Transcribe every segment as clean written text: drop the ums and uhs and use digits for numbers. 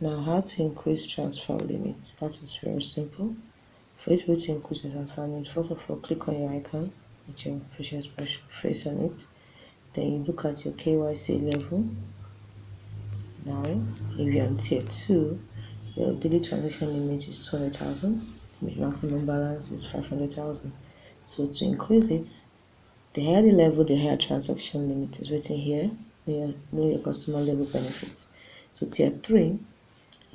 Now, how to increase transfer limit? That is very simple. For you to be able to increase your transfer limit, first of all, click on your icon with your facial expression face on it. Then you look at your KYC level. Now, if you're on tier 2, your daily transaction limit is 200,000. The maximum balance is 500,000. So to increase it, the higher the level, the higher transaction limit is written here. Know your customer level benefits. So tier 3,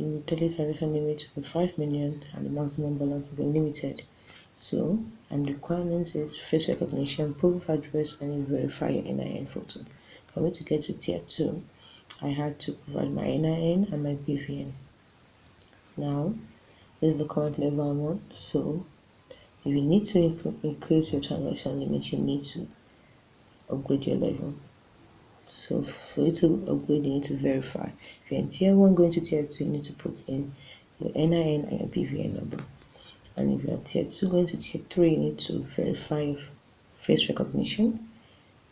your daily transaction limit will be 5 million and the maximum balance will be limited. So, and the requirements is face recognition, proof of address, and you verify your NIN photo. For me to get to tier 2, I had to provide my NIN and my BVN. Now, this is the current level I'm on. So, if you need to increase your transaction limit, you need to upgrade your level. So for you to upgrade, you need to verify. If you're in tier 1 going to tier 2, you need to put in your NIN and your BVN number. And if you're tier 2 going to tier 3, you need to verify face recognition,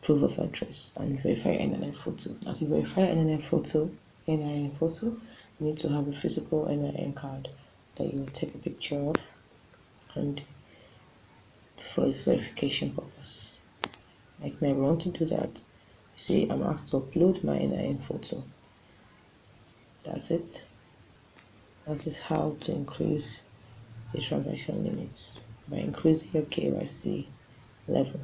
proof of address, and verify your NIN photo. Now to verify your NIN photo, you need to have a physical NIN card that you will take a picture of and for a verification purpose. Like now, if I want to do that, you see I'm asked to upload my NIN photo. That's it. That is how to increase your transaction limits by increasing your KYC level.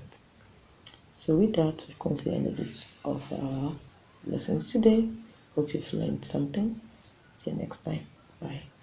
So with that, we've come to the end of our lessons today. Hope you've learned something. See you next time. Bye.